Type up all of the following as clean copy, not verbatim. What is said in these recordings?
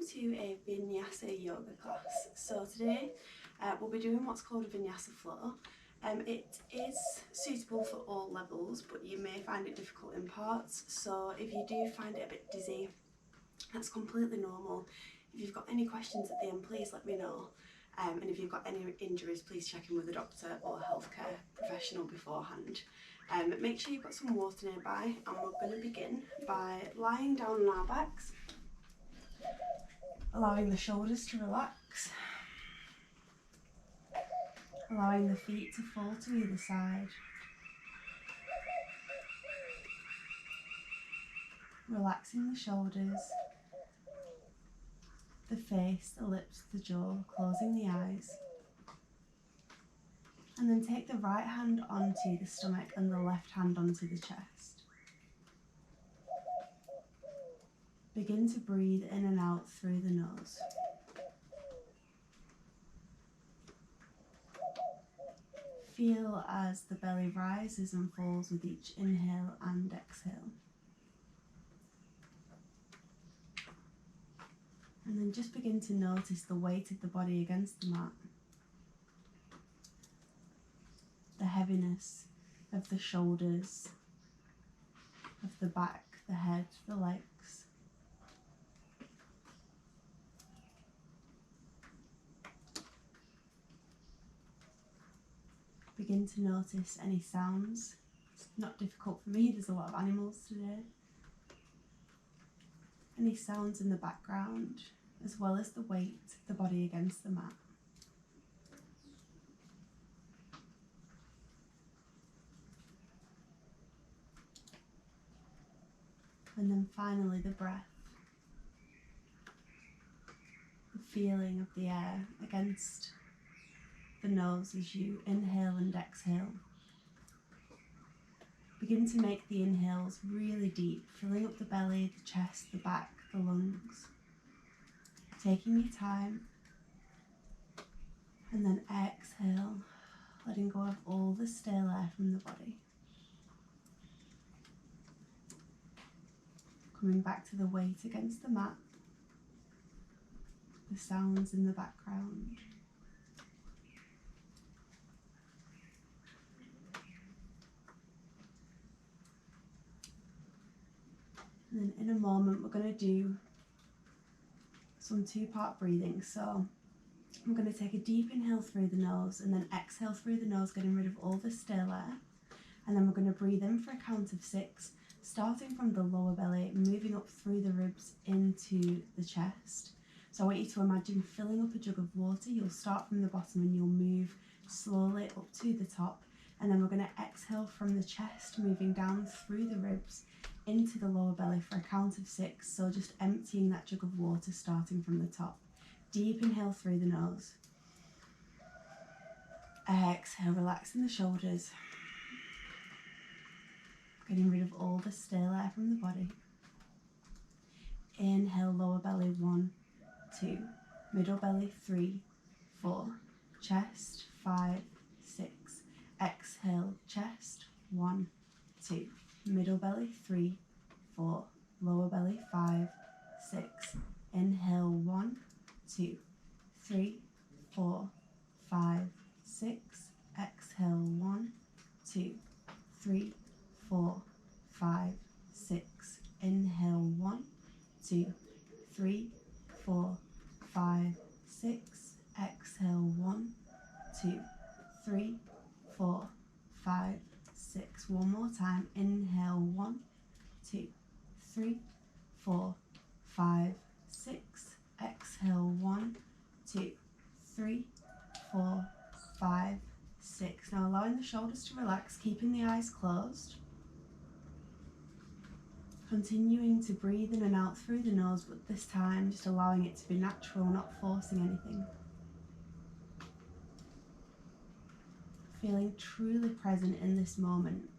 to a Vinyasa yoga class. So today we'll be doing what's called a Vinyasa flow. It is suitable for all levels, but you may find it difficult in parts. So if you do find it a bit dizzy, that's completely normal. If you've got any questions at the end, please let me know. And if you've got any injuries, please check in with a doctor or a healthcare professional beforehand. Make sure you've got some water nearby, and we're going to begin by lying down on our backs, allowing the shoulders to relax, allowing the feet to fall to either side, relaxing the shoulders, the face, the lips, the jaw, closing the eyes. And then take the right hand onto the stomach and the left hand onto the chest. Begin to breathe in and out through the nose. Feel as the belly rises and falls with each inhale and exhale. And then just begin to notice the weight of the body against the mat. The heaviness of the shoulders, of the back, the head, the legs. Begin to notice any sounds. It's not difficult for me, there's a lot of animals today. Any sounds in the background, as well as the weight of the body against the mat. And then finally the breath. The feeling of the air against the nose as you inhale and exhale. Begin to make the inhales really deep, filling up the belly, the chest, the back, the lungs. Taking your time. And then exhale, letting go of all the stale air from the body. Coming back to the weight against the mat, the sounds in the background. And then in a moment we're going to do some two-part breathing. So I'm going to take a deep inhale through the nose and then exhale through the nose, getting rid of all the stale air. And then we're going to breathe in for a count of 6. Starting from the lower belly, moving up through the ribs into the chest. So I want you to imagine filling up a jug of water. You'll start from the bottom and you'll move slowly up to the top. And then we're going to exhale from the chest, moving down through the ribs into the lower belly for a count of 6. So just emptying that jug of water, starting from the top. Deep inhale through the nose. Exhale, relaxing the shoulders. Getting rid of all the stale air from the body. Inhale, lower belly, 1, 2. Middle belly, 3, 4. Chest, 5, 6. Exhale, chest, 1, 2. Middle belly, 3, 4. Lower belly, 5, 6. Inhale, 1, 2, 3, 4, 5, 6. Exhale, 1, 2, 3, 4, 5, 6. Inhale, 1, 2, 3, 4, 5, 6. Exhale, 1, 2, 3, 4, 5, 6. One more time. Inhale, 1, 2, 3, 4, 5, 6. Exhale, 1, 2, 3, 4, 5, 6. Now allowing the shoulders to relax, keeping the eyes closed. Continuing to breathe in and out through the nose, but this time just allowing it to be natural, not forcing anything. Feeling truly present in this moment.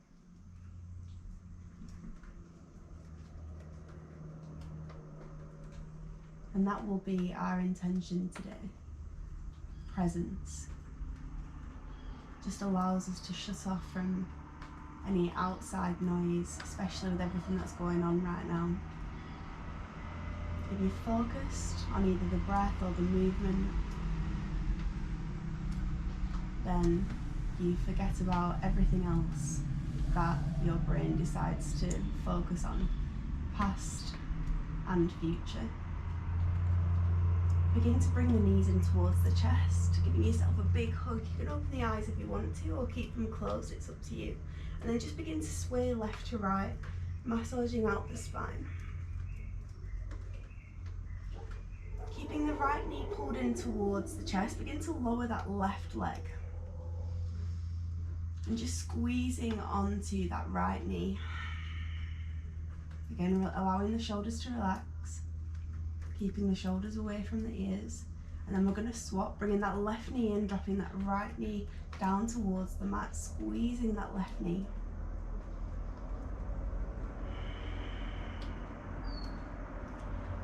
And that will be our intention today. Presence. Just allows us to shut off from any outside noise, especially with everything that's going on right now. If you're focused on either the breath or the movement, then you forget about everything else that your brain decides to focus on, past and future. Begin to bring the knees in towards the chest, giving yourself a big hug. You can open the eyes if you want to, or keep them closed, it's up to you. And then just begin to sway left to right, massaging out the spine. Keeping the right knee pulled in towards the chest, begin to lower that left leg. And just squeezing onto that right knee. Again, allowing the shoulders to relax, keeping the shoulders away from the ears. And then we're going to swap, bringing that left knee in, dropping that right knee down towards the mat, squeezing that left knee.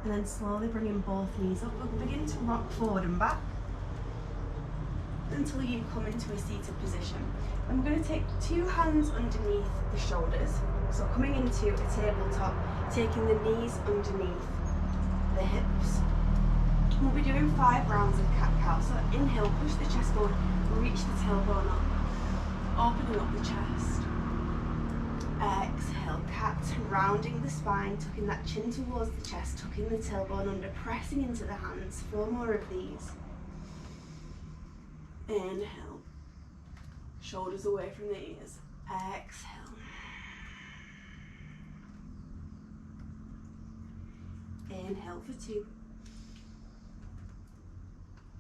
And then slowly bringing both knees up. We'll begin to rock forward and back until you come into a seated position. And we're going to take two hands underneath the shoulders. So coming into a tabletop, taking the knees underneath the hips. We'll be doing 5 rounds of cat-cow. So inhale, push the chest forward, reach the tailbone up, opening up the chest. Exhale, cat, rounding the spine, tucking that chin towards the chest, tucking the tailbone under, pressing into the hands. 4 more of these. Inhale, shoulders away from the ears. Exhale. Inhale for 2.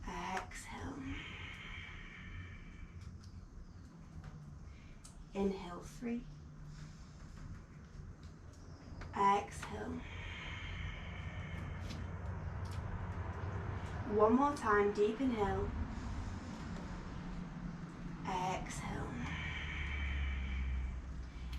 Exhale. Inhale 3. Exhale. One more time, deep inhale. Exhale.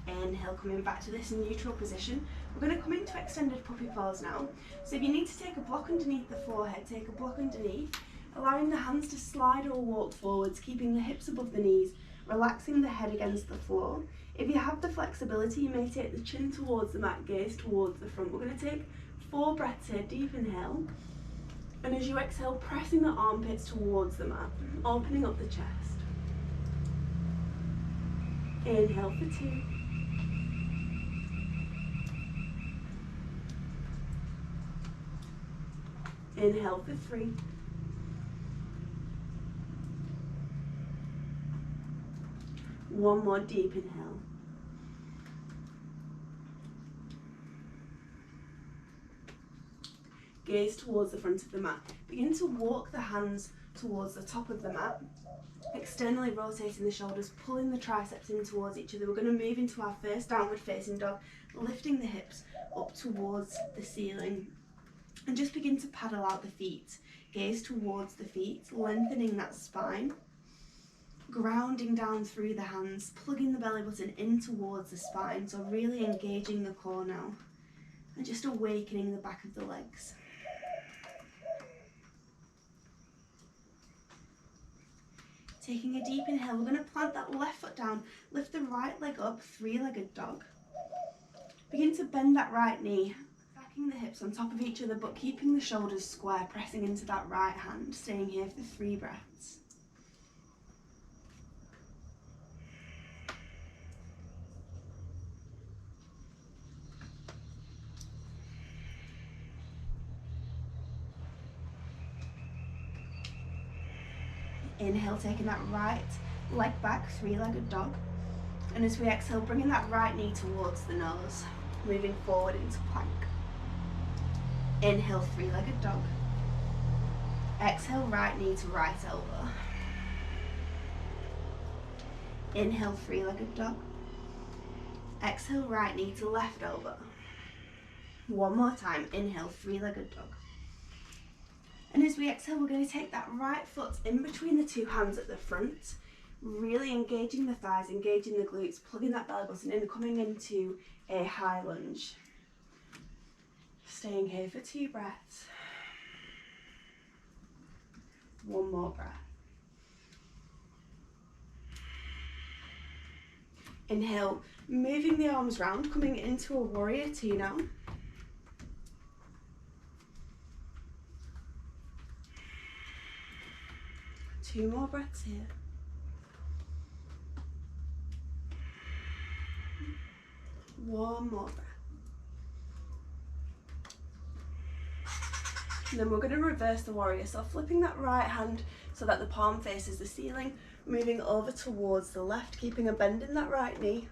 Inhale, coming back to this neutral position. We're going to come into extended puppy pose now. So if you need to take a block underneath the forehead, take a block underneath, allowing the hands to slide or walk forwards, keeping the hips above the knees, relaxing the head against the floor. If you have the flexibility, you may take the chin towards the mat, gaze towards the front. We're going to take 4 breaths here, deep inhale. And as you exhale, pressing the armpits towards the mat, opening up the chest. Inhale for 2. Inhale for 3. One more deep inhale. Gaze towards the front of the mat. Begin to walk the hands towards the top of the mat, externally rotating the shoulders, pulling the triceps in towards each other. We're going to move into our first downward facing dog, lifting the hips up towards the ceiling. And just begin to paddle out the feet. Gaze towards the feet, lengthening that spine. Grounding down through the hands, plugging the belly button in towards the spine. So really engaging the core now. And just awakening the back of the legs. Taking a deep inhale, we're going to plant that left foot down. Lift the right leg up, 3-legged dog. Begin to bend that right knee. Backing the hips on top of each other, but keeping the shoulders square, pressing into that right hand, staying here for 3 breaths. Inhale, taking that right leg back, 3-legged dog. And as we exhale, bringing that right knee towards the nose, moving forward into plank. Inhale, 3-legged dog. Exhale, right knee to right elbow. Inhale, 3-legged dog. Exhale, right knee to left elbow. One more time, inhale, 3-legged dog. And as we exhale, we're going to take that right foot in between the 2 hands at the front, really engaging the thighs, engaging the glutes, plugging that belly button in, coming into a high lunge. Staying here for 2 breaths. One more breath. Inhale, moving the arms round, coming into a warrior 2 now. 2 more breaths here. One more breath. And then we're going to reverse the warrior, so flipping that right hand so that the palm faces the ceiling, moving over towards the left, keeping a bend in that right knee.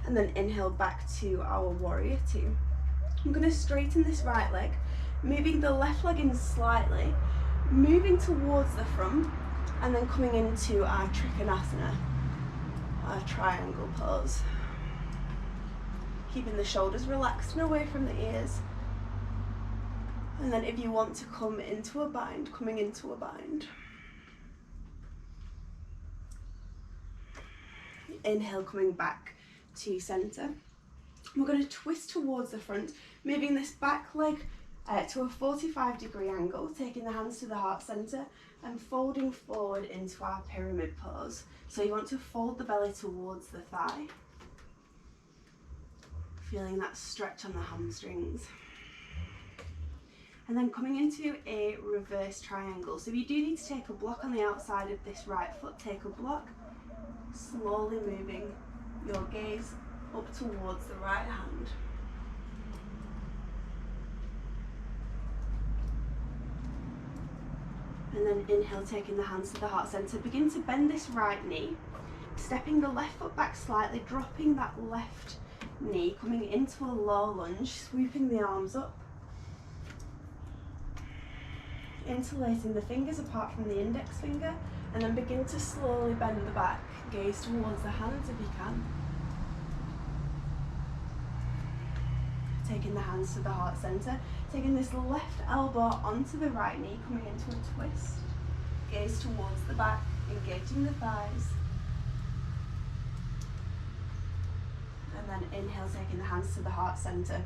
And then inhale back to our warrior two. I'm going to straighten this right leg, moving the left leg in slightly, moving towards the front, and then coming into our Trikonasana, our triangle pose. Keeping the shoulders relaxed and away from the ears. And then if you want to come into a bind, coming into a bind. Inhale, coming back to center. We're going to twist towards the front, moving this back leg to a 45-degree angle, taking the hands to the heart center and folding forward into our pyramid pose. So you want to fold the belly towards the thigh. Feeling that stretch on the hamstrings. And then coming into a reverse triangle. So if you do need to take a block on the outside of this right foot, take a block, slowly moving your gaze up towards the right hand. And then inhale, taking the hands to the heart center. Begin to bend this right knee, stepping the left foot back slightly, dropping that left knee, coming into a low lunge, swooping the arms up, interlacing the fingers apart from the index finger, and then begin to slowly bend the back, gaze towards the hands if you can. Taking the hands to the heart center, taking this left elbow onto the right knee, coming into a twist, gaze towards the back, engaging the thighs. And then inhale, taking the hands to the heart center.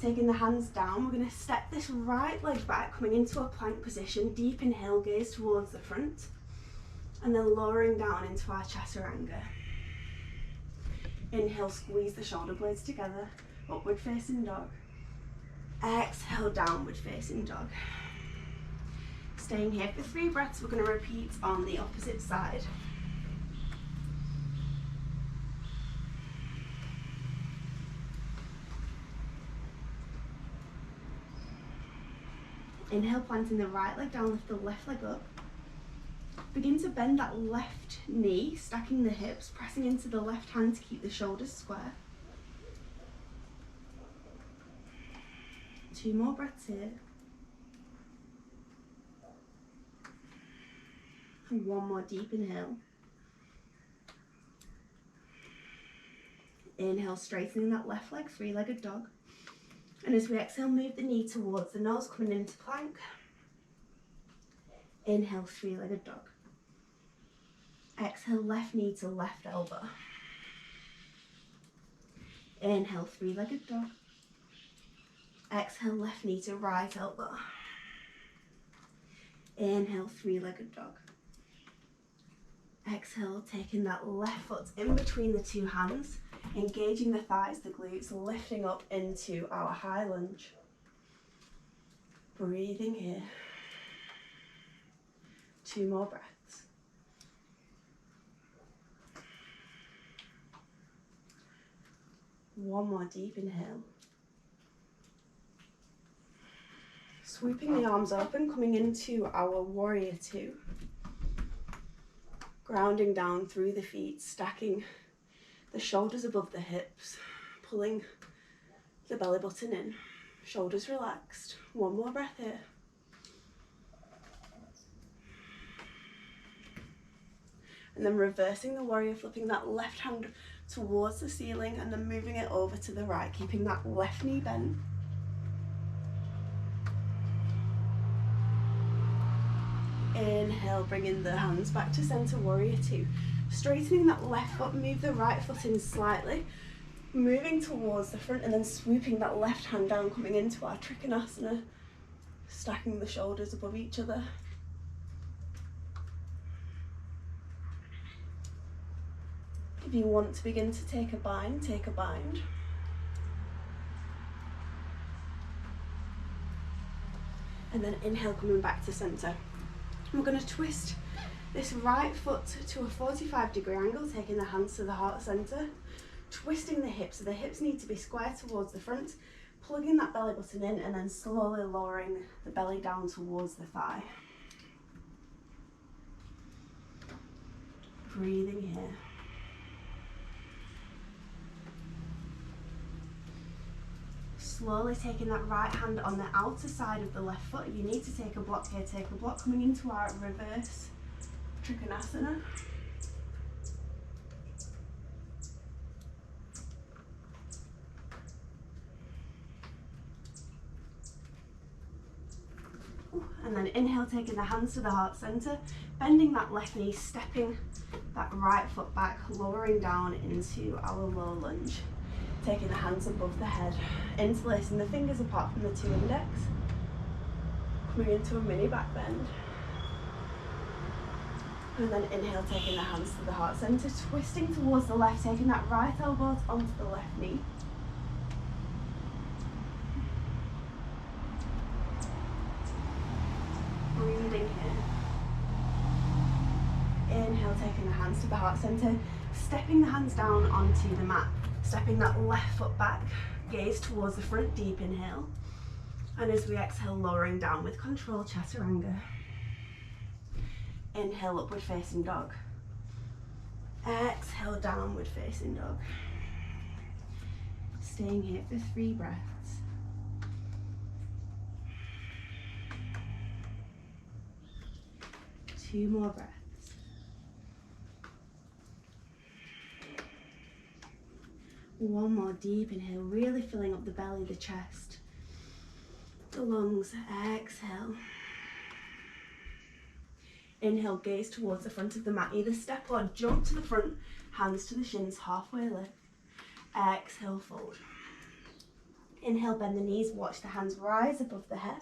Taking the hands down, we're going to step this right leg back, coming into a plank position, deep inhale, gaze towards the front, and then lowering down into our chaturanga. Inhale, squeeze the shoulder blades together, upward facing dog. Exhale, downward facing dog. Staying here for 3 breaths, we're going to repeat on the opposite side. Inhale, planting the right leg down, lift the left leg up. Begin to bend that left knee, stacking the hips, pressing into the left hand to keep the shoulders square. 2 more breaths here. And 1 more deep inhale. Inhale, straightening that left leg, 3-legged dog. And as we exhale, move the knee towards the nose, coming into plank. Inhale, 3-legged dog. Exhale, left knee to left elbow. Inhale, 3-legged dog. Exhale, left knee to right elbow. Inhale, 3-legged dog. Exhale, taking that left foot in between the 2 hands, engaging the thighs, the glutes, lifting up into our high lunge. Breathing here. 2 more breaths. One more deep inhale. Swooping the arms open, coming into our warrior two. Grounding down through the feet, stacking the shoulders above the hips, pulling the belly button in, shoulders relaxed. 1 more breath here. And then reversing the warrior, flipping that left hand towards the ceiling and then moving it over to the right, keeping that left knee bent. Inhale, bringing the hands back to center, warrior two. Straightening that left foot, move the right foot in slightly, moving towards the front and then swooping that left hand down, coming into our Trikonasana, stacking the shoulders above each other. If you want to begin to take a bind, take a bind. And then inhale, coming back to centre. We're going to twist this right foot to a 45-degree angle, taking the hands to the heart centre, twisting the hips, so the hips need to be square towards the front, plugging that belly button in and then slowly lowering the belly down towards the thigh. Breathing here. Slowly taking that right hand on the outer side of the left foot. If you need to take a block here, take a block, coming into our reverse Trikonasana. And then inhale, taking the hands to the heart centre, bending that left knee, stepping that right foot back, lowering down into our low lunge. Taking the hands above the head, interlacing the fingers apart from the two index, coming into a mini back bend. And then inhale, taking the hands to the heart centre, twisting towards the left, taking that right elbow onto the left knee. Breathing here. Inhale, taking the hands to the heart centre, stepping the hands down onto the mat, stepping that left foot back, gaze towards the front, deep inhale. And as we exhale, lowering down with control, chaturanga. Inhale, upward facing dog. Exhale, downward facing dog. Staying here for 3 breaths. Two more breaths. One more deep inhale, really filling up the belly, the chest, the lungs. Exhale. Inhale, gaze towards the front of the mat. Either step or jump to the front, hands to the shins, halfway lift. Exhale, fold. Inhale, bend the knees, watch the hands rise above the head.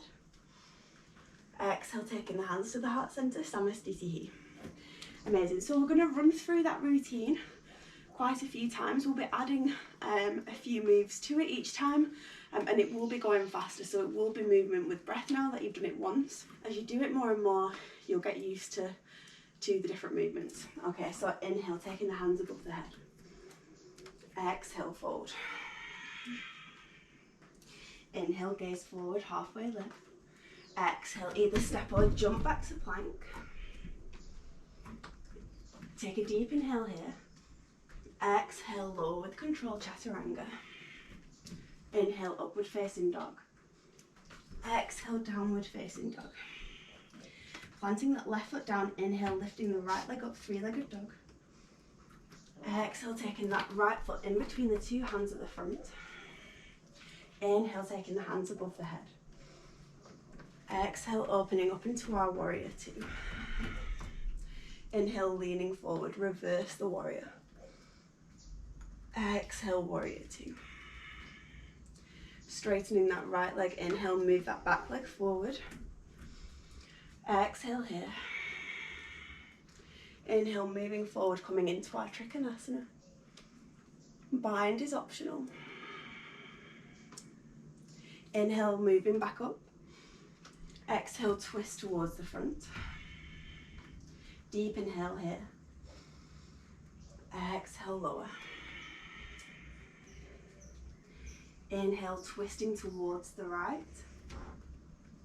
Exhale, taking the hands to the heart centre, Samastitihi. Amazing. So we're going to run through that routine quite a few times. We'll be adding a few moves to it each time, and it will be going faster, so it will be movement with breath now that you've done it once. As you do it more and more, you'll get used to the different movements. Okay, so inhale, taking the hands above the head. Exhale, fold. Inhale, gaze forward, halfway lift. Exhale, either step or jump back to plank. Take a deep inhale here. Exhale, lower with control, chaturanga. Inhale, upward facing dog. Exhale, downward facing dog. Planting that left foot down, inhale, lifting the right leg up, 3-legged dog. Exhale, taking that right foot in between the two hands at the front. Inhale, taking the hands above the head. Exhale, opening up into our warrior 2. Inhale, leaning forward, reverse the warrior. Exhale, warrior 2. Straightening that right leg, inhale, move that back leg forward. Exhale here. Inhale, moving forward, coming into our Trikonasana. Bind is optional. Inhale, moving back up. Exhale, twist towards the front. Deep inhale here. Exhale, lower. Inhale, twisting towards the right.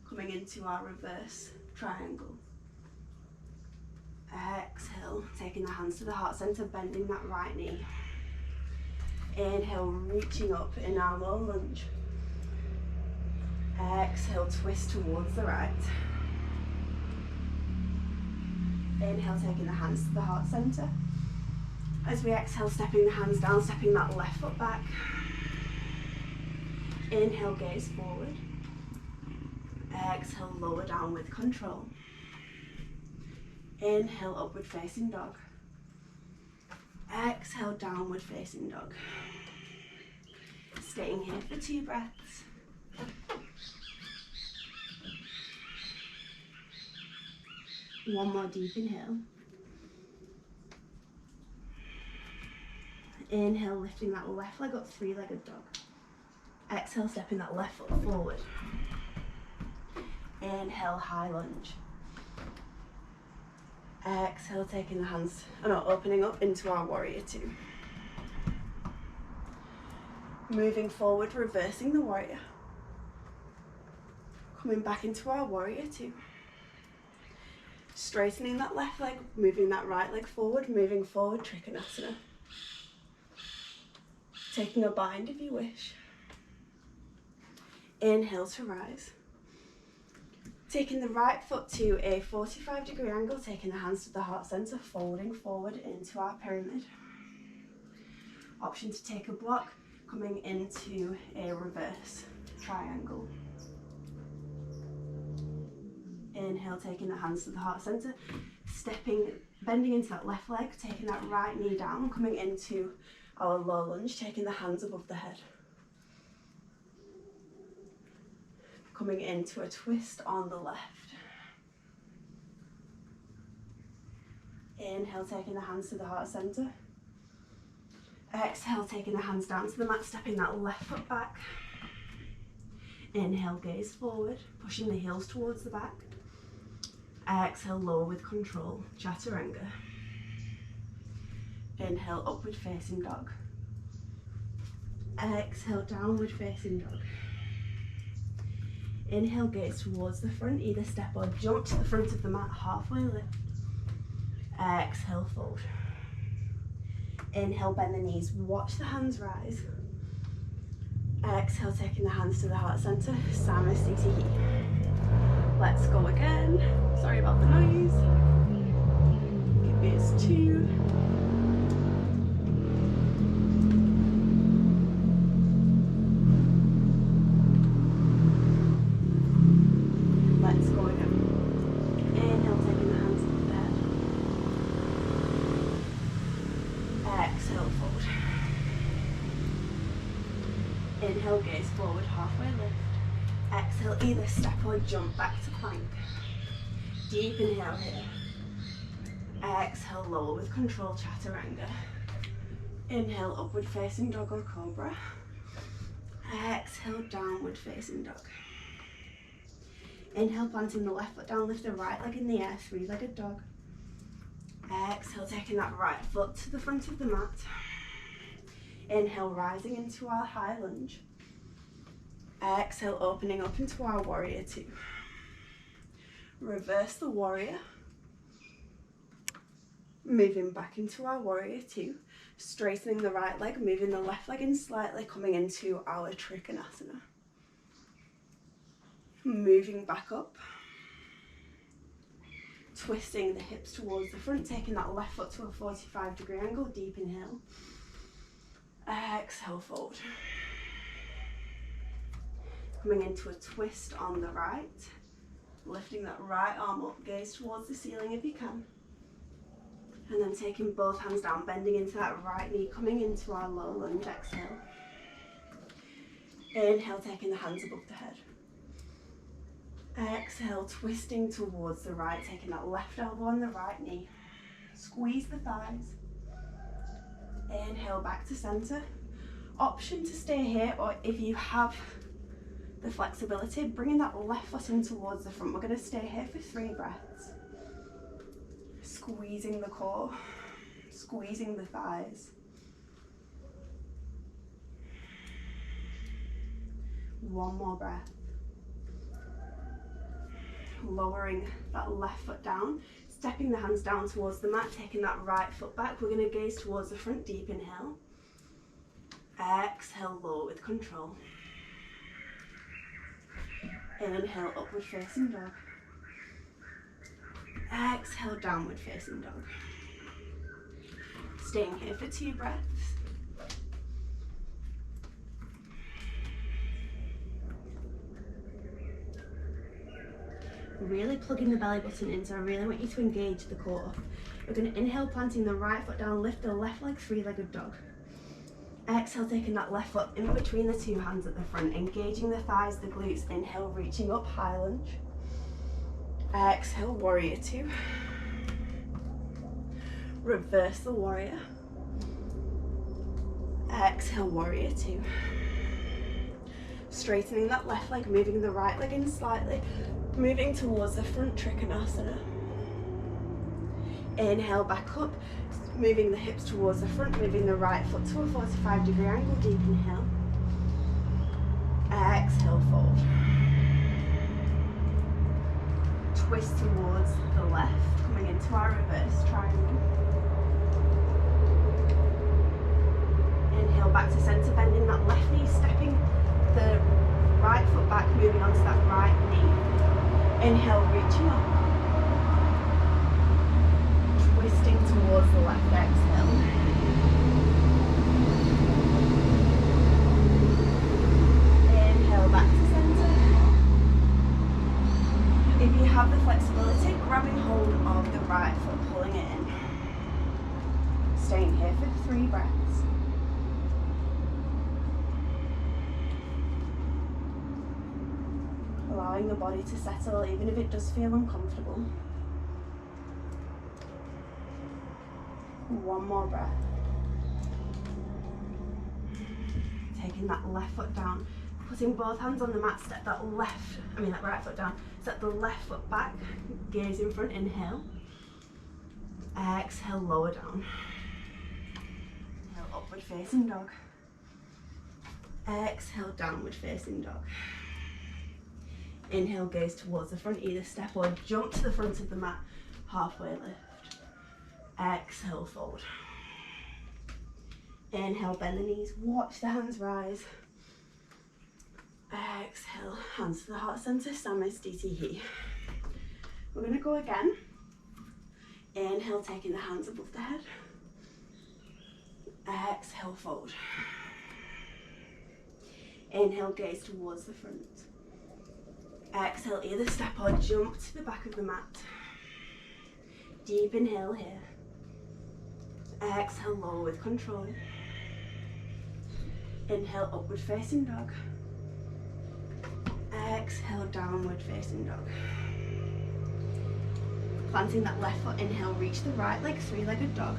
Coming into our reverse triangle. Exhale, taking the hands to the heart center, bending that right knee. Inhale, reaching up in our low lunge. Exhale, twist towards the right. Inhale, taking the hands to the heart center. As we exhale, stepping the hands down, stepping that left foot back. Inhale, gaze forward. Exhale, lower down with control. Inhale, upward facing dog. Exhale, downward facing dog. Staying here for 2 breaths. One more deep inhale. Inhale, lifting that left leg up, 3-legged dog. Exhale, stepping that left foot forward. Inhale, high lunge. Exhale, taking the hands, opening up into our warrior two. Moving forward, reversing the warrior. Coming back into our warrior two. Straightening that left leg, moving that right leg forward, moving forward, Trikonasana. Taking a bind if you wish. Inhale to rise. Taking the right foot to a 45-degree angle, taking the hands to the heart center, folding forward into our pyramid. Option to take a block, coming into a reverse triangle. Inhale, taking the hands to the heart center, bending into that left leg, taking that right knee down, coming into our low lunge, taking the hands above the head. Coming into a twist on the left. Inhale, taking the hands to the heart center. Exhale, taking the hands down to the mat, stepping that left foot back. Inhale, gaze forward, pushing the heels towards the back. Exhale, lower with control, Chaturanga. Inhale, upward facing dog. Exhale, downward facing dog. Inhale, gaze towards the front, either step or jump to the front of the mat, halfway lift. Exhale, fold. Inhale, bend the knees, watch the hands rise. Exhale, taking the hands to the heart center, Samasthiti. Let's go again. Sorry about the noise. Give me as 2. Let's go again. Inhale, taking the hands to the head. Exhale, fold. Inhale, gaze forward, halfway lift. Exhale, either step or jump back to plank. Deep inhale here. Exhale, lower with control, Chaturanga. Inhale, upward facing dog or cobra. Exhale, downward facing dog. Inhale, planting the left foot down, lift the right leg in the air, 3-legged dog. Exhale, taking that right foot to the front of the mat. Inhale, rising into our high lunge. Exhale, opening up into our warrior two. Reverse the warrior. Moving back into our warrior two. Straightening the right leg, moving the left leg in slightly, coming into our Trikonasana. Moving back up. Twisting the hips towards the front, taking that left foot to a 45-degree angle, deep inhale. Exhale, fold. Coming into a twist on the right. Lifting that right arm up, gaze towards the ceiling if you can. And then taking both hands down, bending into that right knee, coming into our low lunge, exhale. Inhale, taking the hands above the head. Exhale, twisting towards the right, taking that left elbow on the right knee. Squeeze the thighs. Inhale, back to center. Option to stay here, or if you have the flexibility, bringing that left foot in towards the front. We're going to stay here for 3 breaths. Squeezing the core, squeezing the thighs. One more breath. Lowering that left foot down, stepping the hands down towards the mat, taking that right foot back. We're going to gaze towards the front, deep inhale. Exhale, lower with control. Inhale, upward facing dog. Exhale, downward facing dog. Staying here for 2 breaths. Really plugging the belly button in, so I really want you to engage the core. We're going to inhale, planting the right foot down, lift the left leg, 3-legged dog. Exhale, taking that left foot in between the 2 hands at the front, engaging the thighs, the glutes. Inhale, reaching up, high lunge. Exhale, warrior two. Reverse the warrior. Exhale, warrior two. Straightening that left leg, moving the right leg in slightly, moving towards the front, Trikonasana. Inhale, back up, moving the hips towards the front, moving the right foot to a 45-degree angle, deep inhale. Exhale, fold. Twist towards the left, coming into our reverse triangle. Inhale, back to centre, bending that left knee, stepping the right foot back, moving onto that right knee. Inhale, reaching up. Twisting towards the left, exhale. Inhale, back to centre. If you have the flexibility, grabbing hold of the right foot, pulling it in. Staying here for 3 breaths. Allowing the body to settle, even if it does feel uncomfortable. 1 more breath. Taking that left foot down, putting both hands on the mat, step that right foot down, step the left foot back, gaze in front, inhale. Exhale, lower down. Inhale, upward facing dog. Exhale, downward facing dog. Inhale, gaze towards the front, either step or jump to the front of the mat, halfway lift. Exhale, fold. Inhale, bend the knees, watch the hands rise. Exhale, hands to the heart center, Samastitihi. We're going to go again. Inhale, taking the hands above the head. Exhale, fold. Inhale, gaze towards the front. Exhale, either step or jump to the back of the mat. Deep inhale here. Exhale, lower with control. Inhale, upward facing dog. Exhale, downward facing dog. Planting that left foot, inhale, reach the right leg, 3-legged dog.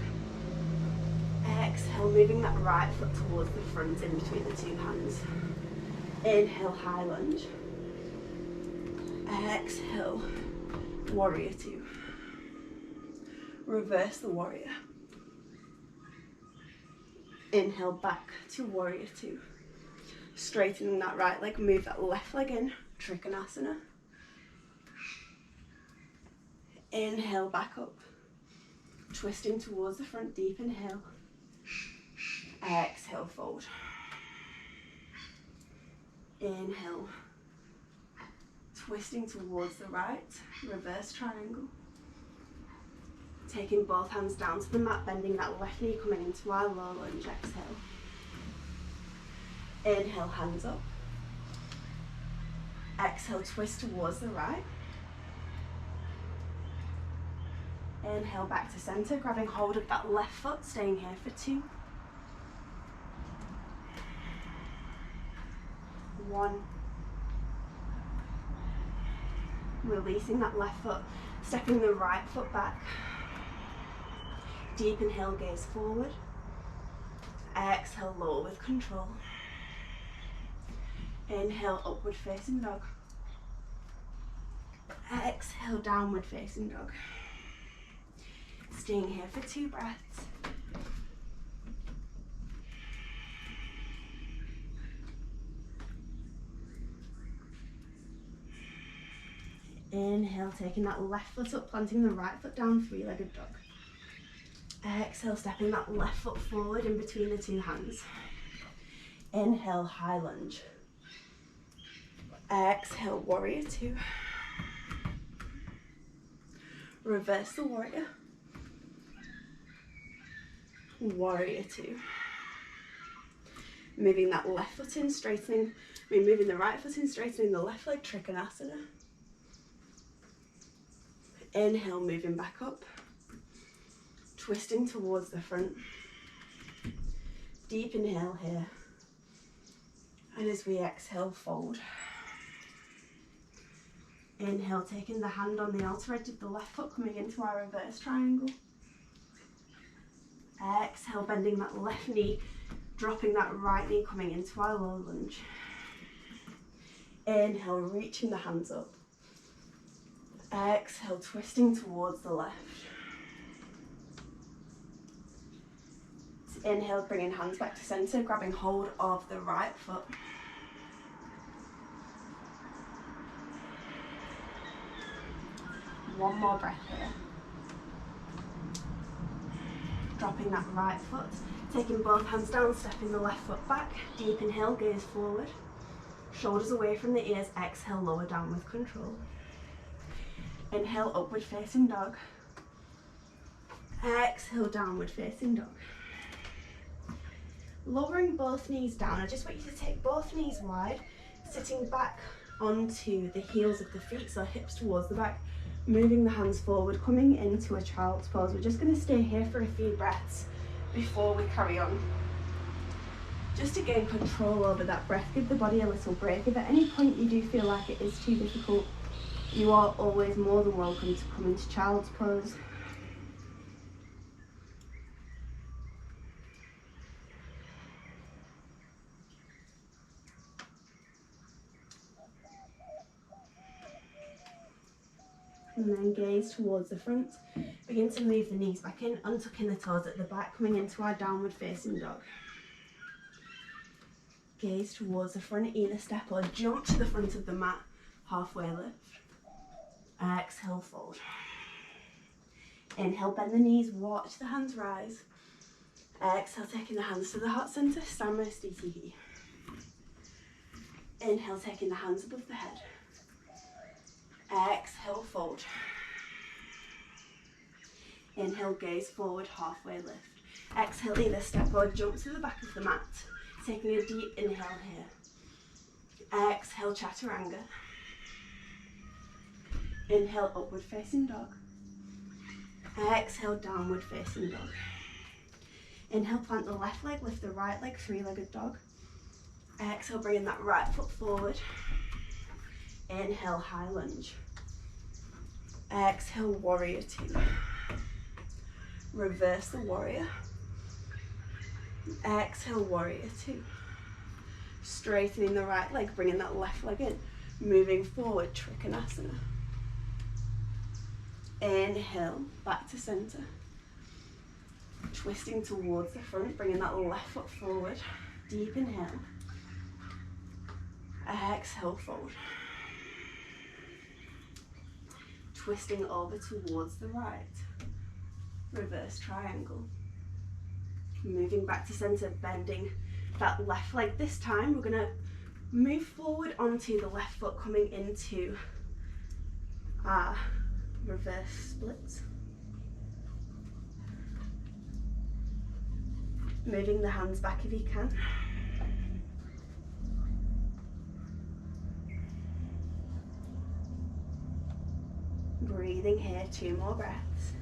Exhale, moving that right foot towards the front in between the 2 hands. Inhale, high lunge. Exhale, warrior 2. Reverse the warrior. Inhale, back to warrior 2. Straightening that right leg, move that left leg in, Trikonasana. Inhale, back up. Twisting towards the front, deep inhale. Exhale, fold. Inhale. Twisting towards the right, reverse triangle. Taking both hands down to the mat, bending that left knee, coming into our low lunge, exhale. Inhale, hands up. Exhale, twist towards the right. Inhale, back to center, grabbing hold of that left foot, staying here for 2. 1. Releasing that left foot, stepping the right foot back. Deep inhale, gaze forward. Exhale, lower with control. Inhale, upward facing dog. Exhale, downward facing dog. Staying here for 2 breaths. Inhale, taking that left foot up, planting the right foot down, 3-legged dog. Exhale, stepping that left foot forward in between the 2 hands. Inhale, high lunge. Exhale, warrior 2. Reverse the warrior. Warrior 2. Moving that left foot in, moving the right foot in, straightening the left leg, Trikonasana. Inhale, moving back up. Twisting towards the front. Deep inhale here. And as we exhale, fold. Inhale, taking the hand on the outer edge of the left foot, coming into our reverse triangle. Exhale, bending that left knee, dropping that right knee, coming into our low lunge. Inhale, reaching the hands up. Exhale, twisting towards the left. Inhale, bringing hands back to center, grabbing hold of the right foot. One more breath here. Dropping that right foot, taking both hands down, stepping the left foot back. Deep inhale, gaze forward. Shoulders away from the ears, exhale, lower down with control. Inhale, upward facing dog. Exhale, downward facing dog. Lowering both knees down, I just want you to take both knees wide, sitting back onto the heels of the feet, so hips towards the back, moving the hands forward, coming into a child's pose. We're just going to stay here for a few breaths before we carry on. Just to gain control over that breath, give the body a little break. If at any point you do feel like it is too difficult, you are always more than welcome to come into child's pose. And then gaze towards the front. Begin to move the knees back in, untucking the toes at the back, coming into our downward facing dog. Gaze towards the front, either step or jump to the front of the mat, halfway lift. Exhale, fold. Inhale, bend the knees, watch the hands rise. Exhale, taking the hands to the heart center, Stanmos DTV. Inhale, taking the hands above the head. Exhale, fold. Inhale, gaze forward, halfway lift. Exhale, either step or jump to the back of the mat. Taking a deep inhale here. Exhale, chaturanga. Inhale, upward facing dog. Exhale, downward facing dog. Inhale, plant the left leg, lift the right leg, three-legged dog. Exhale, bringing that right foot forward. Inhale, high lunge. Exhale, warrior two. Reverse the warrior. Exhale, warrior two. Straightening the right leg, bringing that left leg in. Moving forward, trikonasana. Inhale, back to center. Twisting towards the front, bringing that left foot forward. Deep inhale. Exhale, fold. Twisting over towards the right. Reverse triangle. Moving back to center, bending that left leg. This time we're going to move forward onto the left foot, coming into our reverse splits. Moving the hands back if you can. Breathing here, 2 more breaths.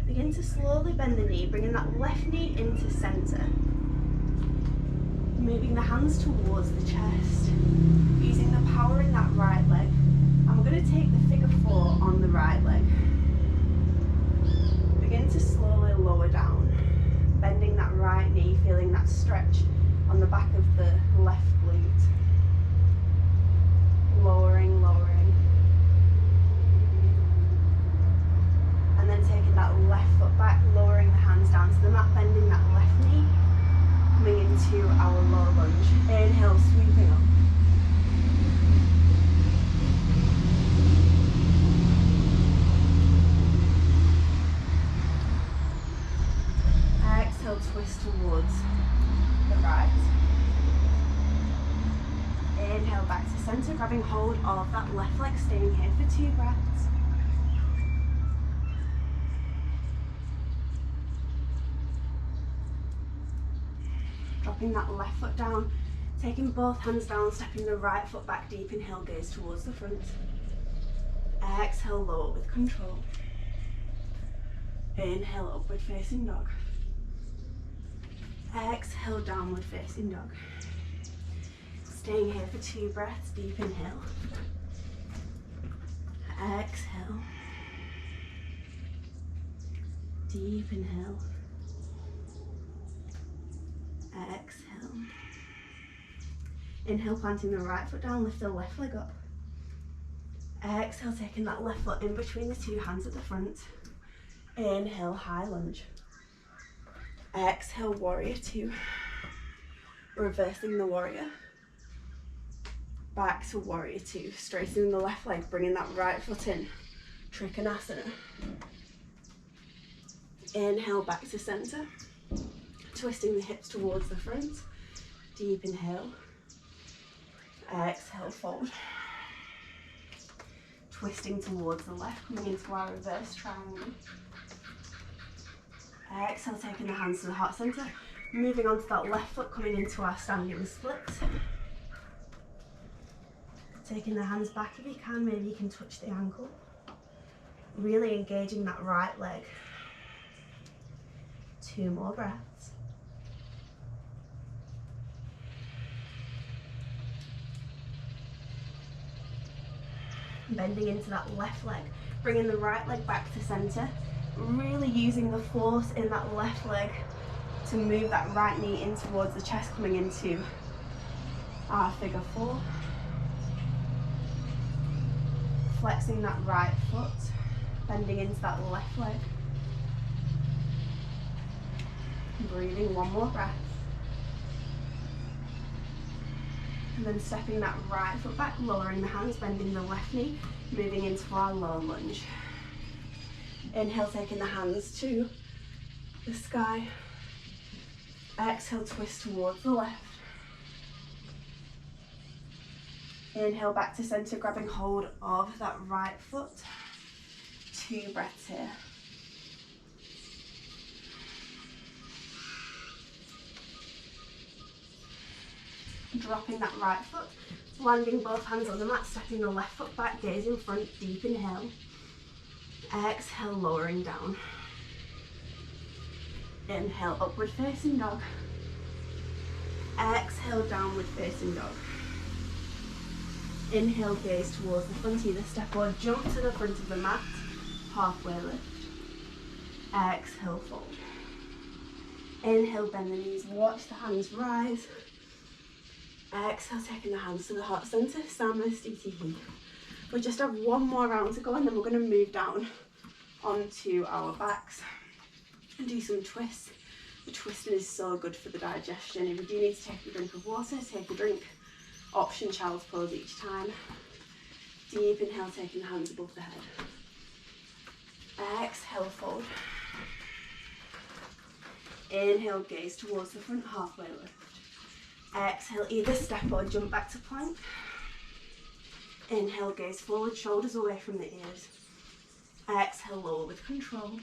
Begin to slowly bend the knee, bringing that left knee into center. Moving the hands towards the chest, using the power in that right leg. And we're going to take the figure 4 on the right leg. Begin to slowly lower down, bending that right knee, feeling that stretch on the back of the left glute. Lowering, lowering. And then taking that left foot back, lowering the hands down to the mat, bending that left knee, coming into our low lunge. Inhale, sweeping up. Exhale, twist towards the right. Inhale, back to center, grabbing hold of that left leg, staying here for 2 breaths. Dropping that left foot down, taking both hands down, stepping the right foot back, deep inhale, gaze towards the front. Exhale, lower with control. Inhale, upward facing dog. Exhale, downward facing dog. Staying here for 2 breaths, deep inhale. Exhale. Deep inhale. Inhale, planting the right foot down, lift the left leg up. Exhale, taking that left foot in between the two hands at the front. Inhale, high lunge. Exhale, warrior two. Reversing the warrior. Back to warrior two. Straightening the left leg, bringing that right foot in. Trikonasana. Inhale, back to center. Twisting the hips towards the front. Deep inhale. Exhale, fold. Twisting towards the left, coming into our reverse triangle. Exhale, taking the hands to the heart center. Moving on to that left foot, coming into our standing split. Taking the hands back if you can, maybe you can touch the ankle. Really engaging that right leg. 2 more breaths. Bending into that left leg, bringing the right leg back to center, really using the force in that left leg to move that right knee in towards the chest, coming into our figure 4. Flexing that right foot, bending into that left leg. Breathing 1 more breath. And then stepping that right foot back, lowering the hands, bending the left knee, moving into our low lunge. Inhale, taking the hands to the sky. Exhale, twist towards the left. Inhale, back to center, grabbing hold of that right foot. 2 breaths here. Dropping that right foot, landing both hands on the mat, stepping the left foot back, gaze in front, deep inhale. Exhale, lowering down. Inhale, upward facing dog. Exhale, downward facing dog. Inhale, gaze towards the front, either step or jump to the front of the mat, halfway lift. Exhale, fold. Inhale, bend the knees, watch the hands rise. Exhale, taking the hands to the heart center, Samasthiti. We just have 1 more round to go, and then we're going to move down onto our backs and do some twists. The twisting is so good for the digestion. If you do need to take a drink of water, take a drink. Option child's pose each time. Deep inhale, taking the hands above the head. Exhale, fold. Inhale, gaze towards the front, halfway lift. Exhale, either step or jump back to plank. Inhale, gaze forward, shoulders away from the ears. Exhale, lower with control.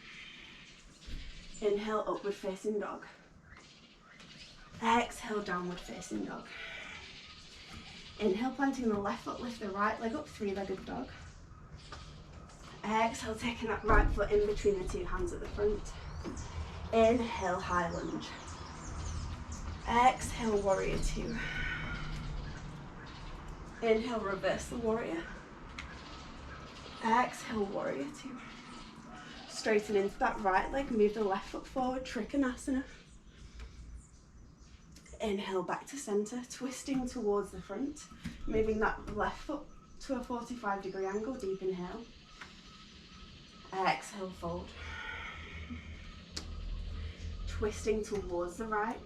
Inhale, upward facing dog. Exhale, downward facing dog. Inhale, planting the left foot, lift the right leg up, 3-legged dog. Exhale, taking that right foot in between the 2 hands at the front. Inhale, high lunge. Exhale, warrior 2. Inhale, reverse the warrior. Exhale, warrior 2. Straighten into that right leg, move the left foot forward, Trikonasana. Inhale, back to center, twisting towards the front, moving that left foot to a 45-degree angle, deep inhale. Exhale, fold. Twisting towards the right.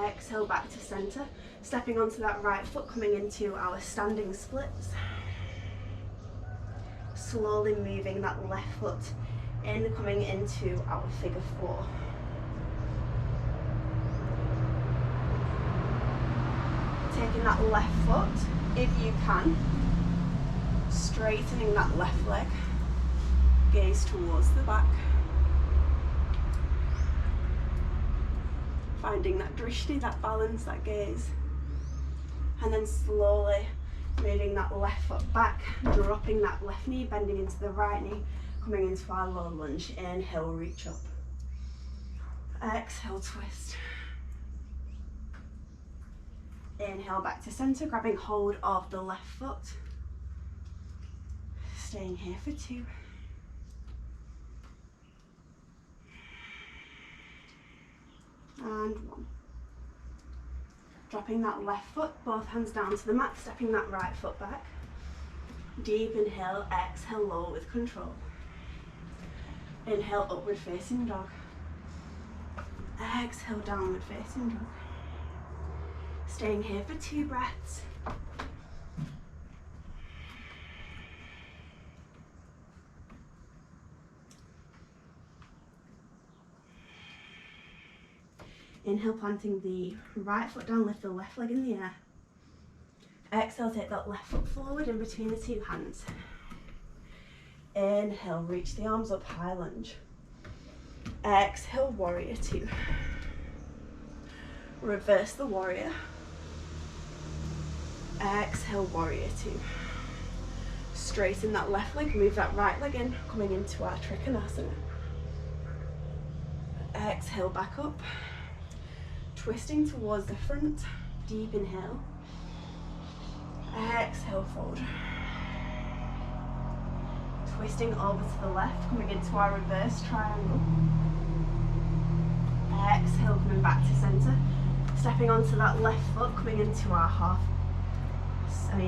Exhale, back to center, stepping onto that right foot, coming into our standing splits. Slowly moving that left foot in, coming into our figure 4. Taking that left foot, if you can, straightening that left leg, gaze towards the back. Finding that drishti, that balance, that gaze. And then slowly moving that left foot back, dropping that left knee, bending into the right knee, coming into our low lunge. Inhale, reach up. Exhale, twist. Inhale, back to center, grabbing hold of the left foot. Staying here for 2. and 1. Dropping that left foot, both hands down to the mat, stepping that right foot back. Deep inhale, exhale, lower with control. Inhale, upward facing dog. Exhale, downward facing dog. Staying here for 2 breaths. Inhale, planting the right foot down, lift the left leg in the air. Exhale, take that left foot forward in between the 2 hands. Inhale, reach the arms up, high lunge. Exhale, warrior 2. Reverse the warrior. Exhale, warrior 2. Straighten that left leg, move that right leg in, coming into our Trikonasana. Exhale, back up. Twisting towards the front, deep inhale. Exhale, forward. Twisting over to the left, coming into our reverse triangle. Exhale, coming back to center. Stepping onto that left foot, coming into our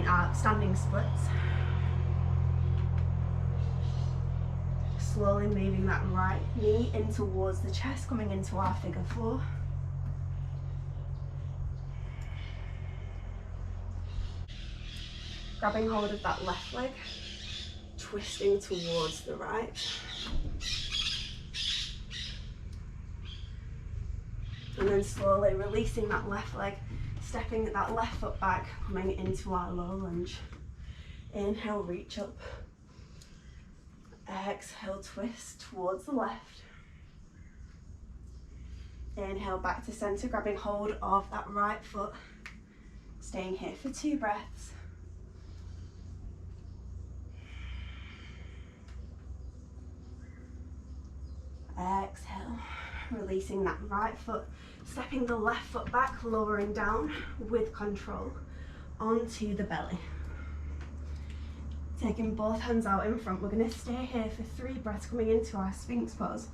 our standing splits. Slowly moving that right knee in towards the chest, coming into our figure 4. Grabbing hold of that left leg, twisting towards the right. And then slowly releasing that left leg, stepping that left foot back, coming into our low lunge. Inhale, reach up. Exhale, twist towards the left. Inhale, back to center, grabbing hold of that right foot. Staying here for 2 breaths. Exhale, releasing that right foot, stepping the left foot back, lowering down with control onto the belly. Taking both hands out in front, we're going to stay here for 3 breaths, coming into our Sphinx pose.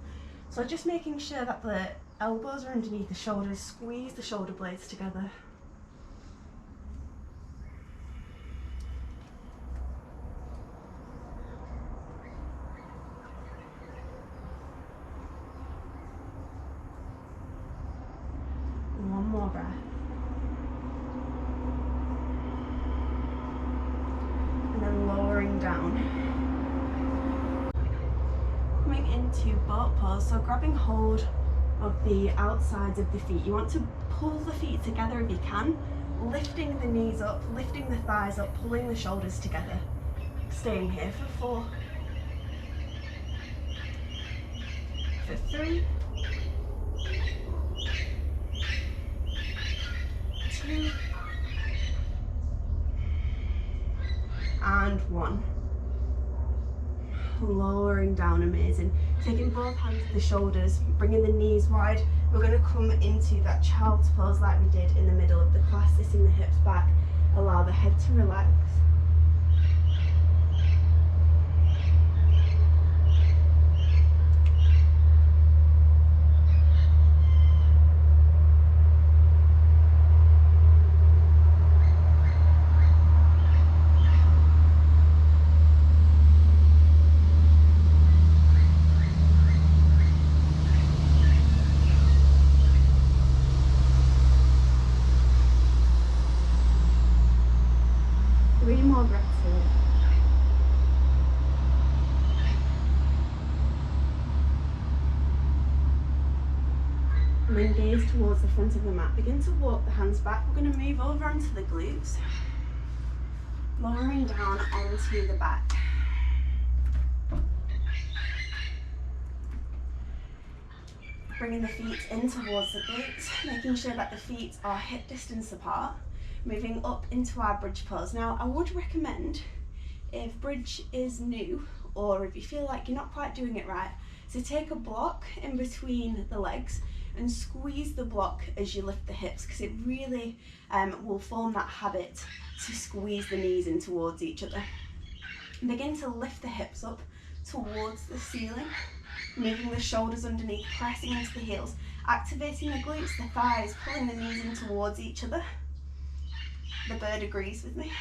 So just making sure that the elbows are underneath the shoulders, squeeze the shoulder blades together. One more breath. And then lowering down. Coming into boat pose, so grabbing hold of the outsides of the feet. You want to pull the feet together if you can, lifting the knees up, lifting the thighs up, pulling the shoulders together. Staying here for 4, for 3, 2, and 1. Lowering down, amazing. Taking both hands to the shoulders, bringing the knees wide. We're going to come into that child's pose like we did in the middle of the class, sitting the hips back. Allow the head to relax. And then gaze towards the front of the mat. Begin to walk the hands back. We're going to move over onto the glutes, lowering down onto the back. Bringing the feet in towards the glutes, making sure that the feet are hip distance apart. Moving up into our bridge pose. Now, I would recommend, if bridge is new, or if you feel like you're not quite doing it right, to take a block in between the legs and squeeze the block as you lift the hips, because it really will form that habit to squeeze the knees in towards each other. Begin to lift the hips up towards the ceiling, Moving the shoulders underneath, pressing into the heels, activating the glutes, the thighs, pulling the knees in towards each other. The bird agrees with me.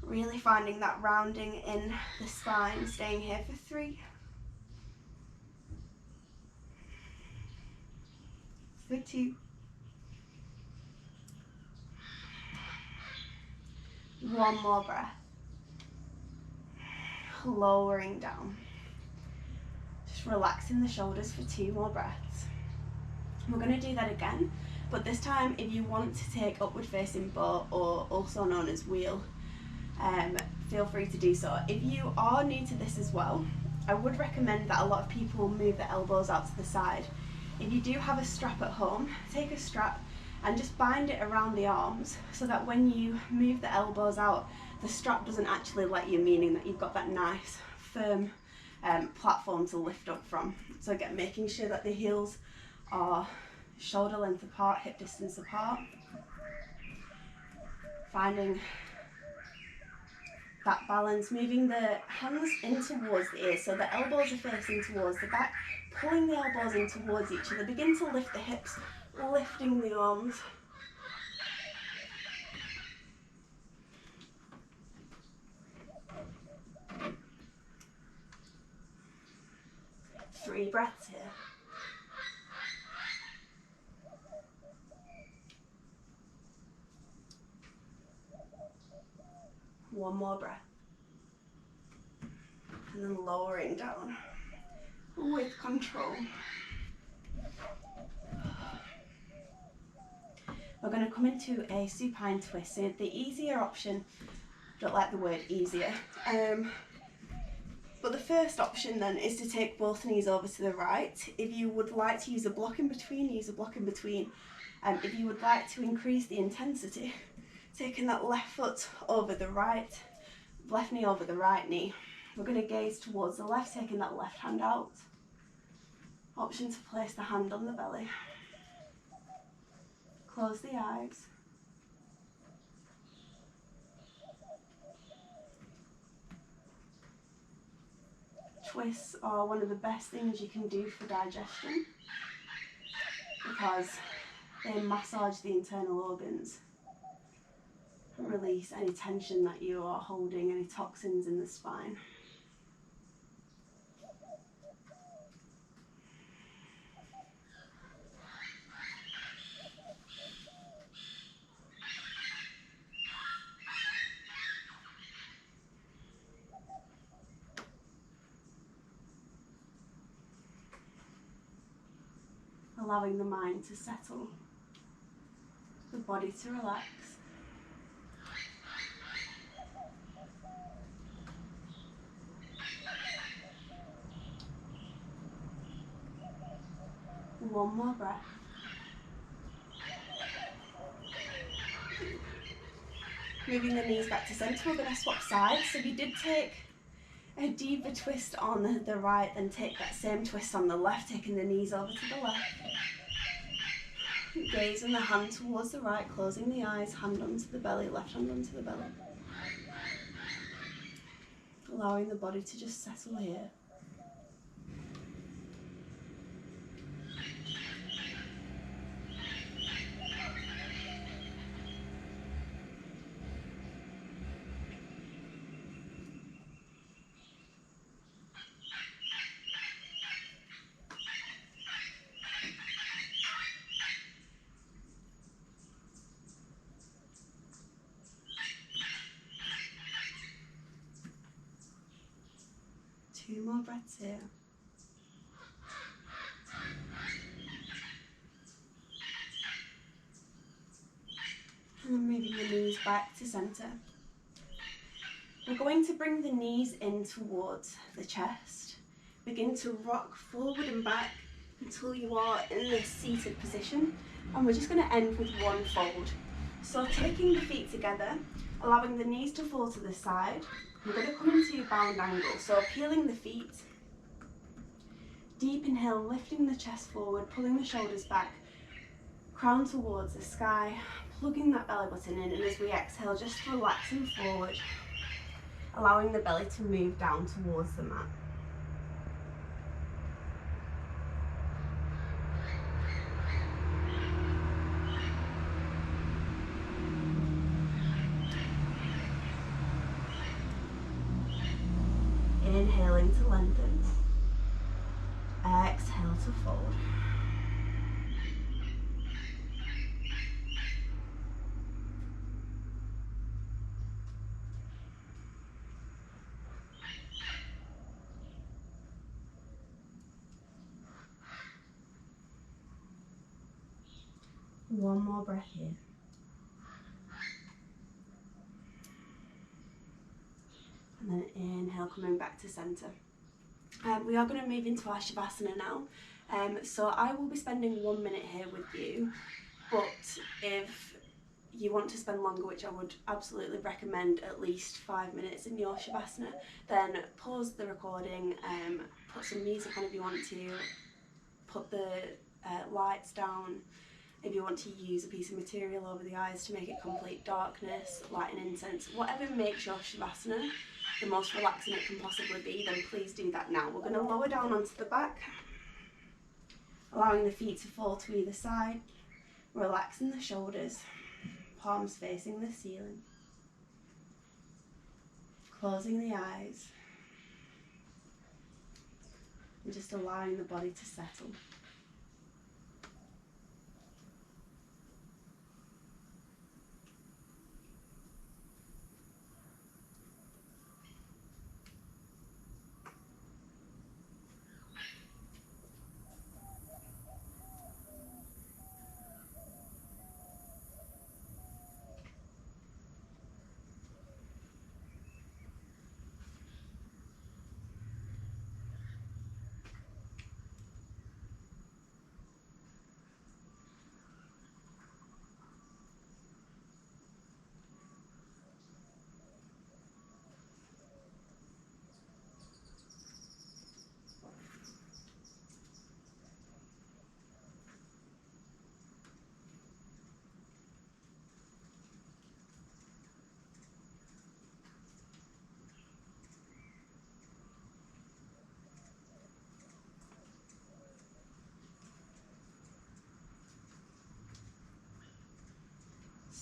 Really finding that rounding in the spine, staying here for 3, for 2, 1 more breath. Lowering down. Just relaxing the shoulders for 2 more breaths. We're going to do that again, but this time if you want to take upward facing bow, or also known as wheel, feel free to do so. If you are new to this as well, I would recommend that a lot of people move the elbows out to the side. If you do have a strap at home, take a strap and just bind it around the arms so that when you move the elbows out, the strap doesn't actually let you, meaning that you've got that nice firm platform to lift up from. So again, making sure that the heels are shoulder length apart, hip distance apart. Finding that balance, moving the hands in towards the ears so the elbows are facing towards the back, pulling the elbows in towards each other. Begin to lift the hips, lifting the arms. Three breaths here. One more breath. And then lowering down with control. We're going to come into a supine twist. So the easier option, don't like the word easier, but the first option then is to take both knees over to the right. If you would like to use a block in between, use a block in between. If you would like to increase the intensity, taking that left foot over the right, left knee over the right knee. We're going to gaze towards the left, taking that left hand out. Option to place the hand on the belly. Close the eyes. Twists are one of the best things you can do for digestion because they massage the internal organs and release any tension that you are holding, any toxins in the spine. Allowing the mind to settle, the body to relax. One more breath. Moving the knees back to centre, we're going to swap sides. So if you did take a deeper twist on the right, then take that same twist on the left, taking the knees over to the left. Gazing the hand towards the right, closing the eyes, hand onto the belly, left hand onto the belly. Allowing the body to just settle here. Two more breaths here. And then moving the knees back to centre. We're going to bring the knees in towards the chest. Begin to rock forward and back until you are in this seated position. And we're just going to end with one fold. So taking the feet together, allowing the knees to fall to the side. We're going to come into a bound angle, so peeling the feet, deep inhale, lifting the chest forward, pulling the shoulders back, crown towards the sky, plugging that belly button in, and as we exhale, just relaxing forward, allowing the belly to move down towards the mat. Inhaling to lengthen. Exhale to fold. One more breath here. And then inhale, coming back to centre. We are going to move into our Shavasana now. So I will be spending 1 minute here with you, but if you want to spend longer, which I would absolutely recommend at least 5 minutes in your Shavasana, then pause the recording, put some music on if you want to, put the lights down. If you want to use a piece of material over the eyes to make it complete darkness, light an incense, whatever makes your Shavasana the most relaxing it can possibly be, then please do that now. We're going to lower down onto the back, allowing the feet to fall to either side, relaxing the shoulders, palms facing the ceiling, closing the eyes, and just allowing the body to settle.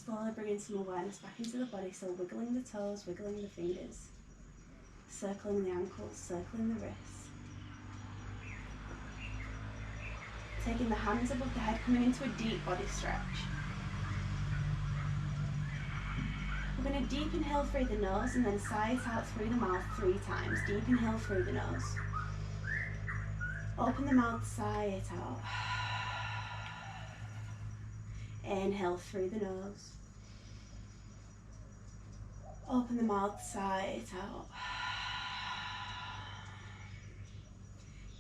Slowly bringing some awareness back into the body, so wiggling the toes, wiggling the fingers, circling the ankles, circling the wrists. Taking the hands above the head, coming into a deep body stretch. We're going to deep inhale through the nose and then sigh it out through the mouth 3 times. Deep inhale through the nose. Open the mouth, sigh it out. Inhale through the nose. Open the mouth, sigh it out.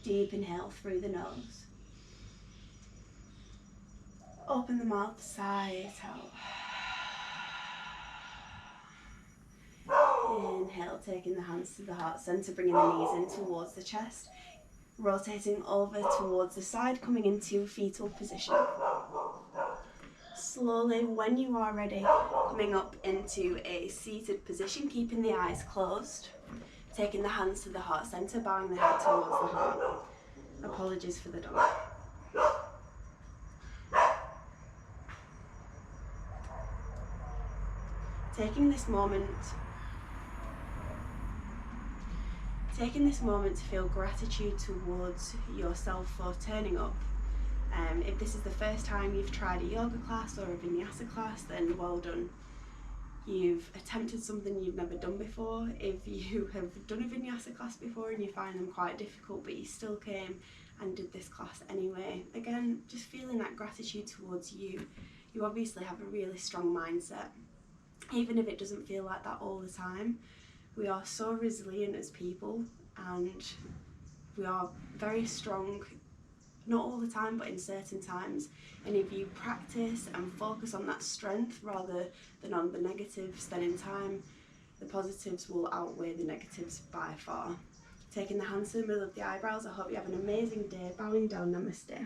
Deep inhale through the nose. Open the mouth, sigh it out. Inhale, taking the hands to the heart center, bringing the knees in towards the chest. Rotating over towards the side, coming into fetal position. Slowly, when you are ready, coming up into a seated position, keeping the eyes closed, taking the hands to the heart center, bowing the head towards the heart. Apologies for the dog. Taking this moment to feel gratitude towards yourself for turning up. If this is the first time you've tried a yoga class or a Vinyasa class, then well done. You've attempted something you've never done before. If you have done a Vinyasa class before and you find them quite difficult, but you still came and did this class anyway, again, just feeling that gratitude towards you. You obviously have a really strong mindset, even if it doesn't feel like that all the time. We are so resilient as people, and we are very strong, not all the time, but in certain times. And if you practice and focus on that strength rather than on the negatives, then in time, the positives will outweigh the negatives by far. Taking the hands to the middle of the eyebrows, I hope you have an amazing day. Bowing down, namaste.